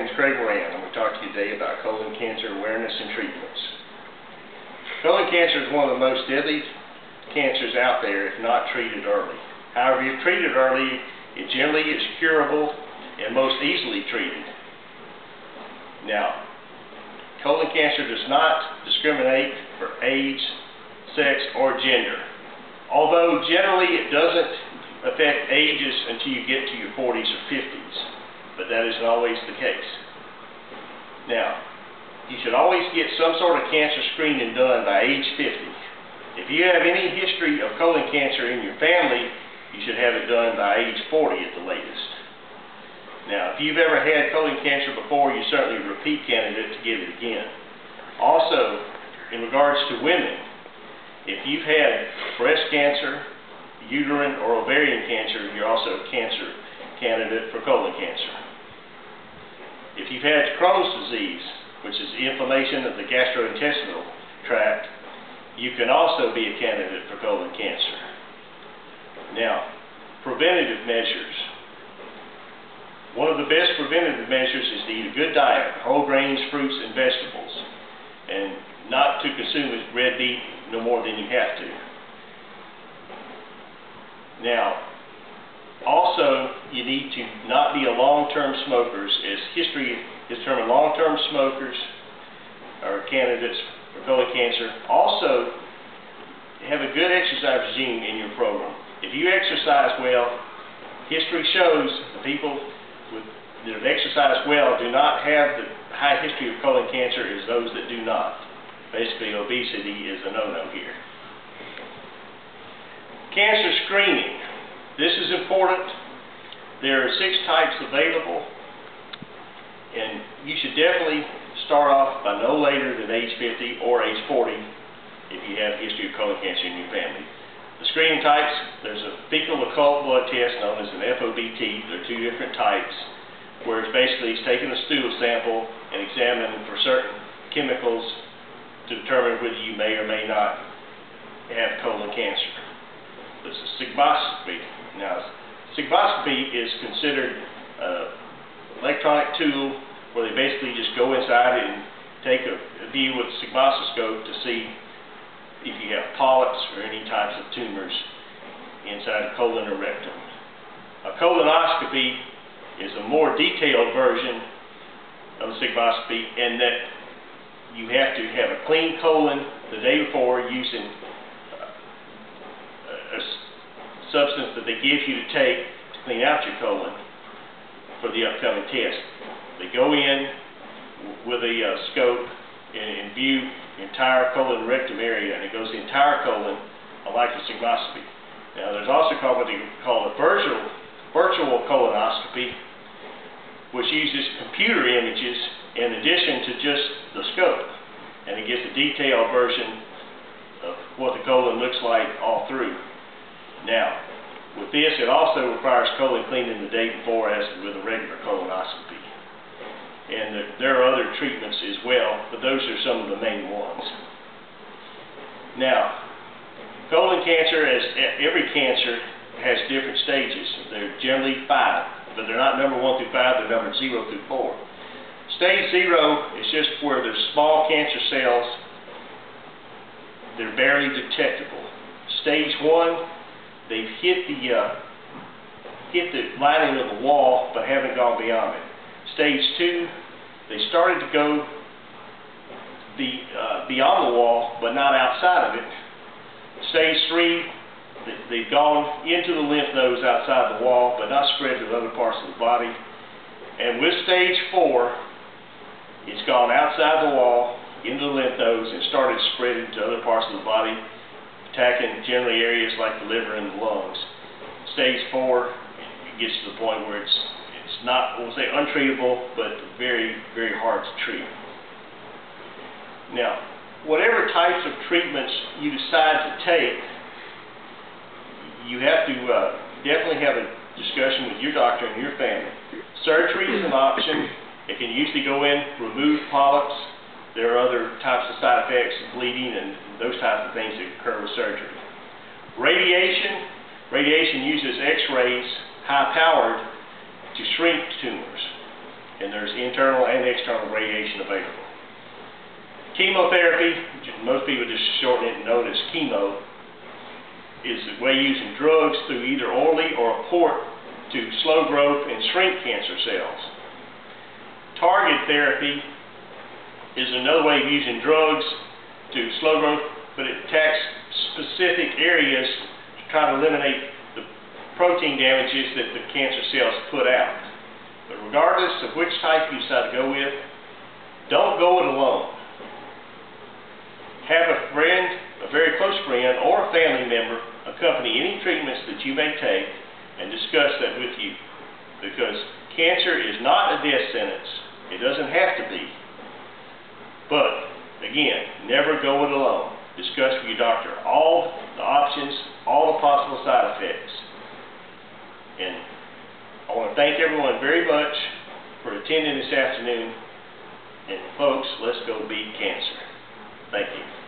name is Craig Moran. I'm going to talk to you today about colon cancer awareness and treatments. Colon cancer is one of the most deadly cancers out there if not treated early. However, if treated early, it generally is curable and most easily treated. Now, colon cancer does not discriminate for age, sex, or gender. Although generally it doesn't affect ages until you get to your 40s or 50s, but that isn't always the case. Now, you should always get some sort of cancer screening done by age 50. If you have any history of colon cancer in your family, you should have it done by age 40 at the latest. Now, if you've ever had colon cancer before, you're certainly a repeat candidate to get it again. Also, in regards to women, if you've had breast cancer, uterine or ovarian cancer, you're also a cancer candidate for colon cancer. If you've had Crohn's disease, which is inflammation of the gastrointestinal tract, you can also be a candidate for colon cancer. Now, preventative measures. One of the best preventative measures is to eat a good diet, whole grains, fruits, and vegetables, and not to consume red meat no more than you have to. Now, also, you need to not be a long-term smoker. As history has determined, long-term smokers are candidates for colon cancer. Also, have a good exercise regime in your program. If you exercise well, history shows the people that have exercised well do not have the high history of colon cancer as those that do not. Basically, obesity is a no-no here. Cancer screening. This is important. There are 6 types available, and you should definitely start off by no later than age 50 or age 40 if you have a history of colon cancer in your family. The screening types, there's a fecal occult blood test known as an FOBT. There are 2 different types, where it's basically taking a stool sample and examining for certain chemicals to determine whether you may or may not have colon cancer. There's a sigmoidoscopy. Now, sigmoidoscopy is considered an electronic tool where they basically just go inside and take a view with a sigmoidoscope to see if you have polyps or any types of tumors inside the colon or rectum. A colonoscopy is a more detailed version of a sigmoidoscopy in that you have to have a clean colon the day before using a substance that they give you to take to clean out your colon for the upcoming test. They go in with a scope and view the entire colon rectum area, and it goes the entire colon, like a sigmoidoscopy. Now, there's also what they call a virtual colonoscopy, which uses computer images in addition to just the scope, and it gives a detailed version of what the colon looks like all through. Now, with this, it also requires colon cleaning the day before as with a regular colonoscopy. And there are other treatments as well, but those are some of the main ones. Now, colon cancer, as every cancer, has different stages. They're generally 5, but they're not number 1 through 5, they're numbered 0 through 4. Stage 0 is just where there's small cancer cells. They're barely detectable. Stage 1, they've hit the lining of the wall, but haven't gone beyond it. Stage 2, they started to go beyond the wall, but not outside of it. Stage 3, they've gone into the lymph nodes outside the wall, but not spread to other parts of the body. And with stage 4, it's gone outside the wall, into the lymph nodes, and started spreading to other parts of the body, attacking generally areas like the liver and the lungs. Stage 4, it gets to the point where it's not, we'll say, untreatable, but very, very hard to treat. Now, whatever types of treatments you decide to take, you have to definitely have a discussion with your doctor and your family. Surgery is an option. It can usually go in, remove polyps. There are other types of side effects, bleeding, and those types of things that occur with surgery. Radiation uses X-rays, high-powered, to shrink tumors. and there's internal and external radiation available. Chemotherapy, which most people just shorten it and know it as chemo, is the way using drugs through either orally or a port to slow growth and shrink cancer cells. Targeted therapy is another way of using drugs to slow growth, but it attacks specific areas to try to eliminate the protein damages that the cancer cells put out. But regardless of which type you decide to go with, don't go it alone. Have a friend, a very close friend, or a family member accompany any treatments that you may take and discuss that with you. Because cancer is not a death sentence. It doesn't have to be. But, again, never go it alone. Discuss with your doctor all the options, all the possible side effects. And I want to thank everyone very much for attending this afternoon. And folks, let's go beat cancer. Thank you.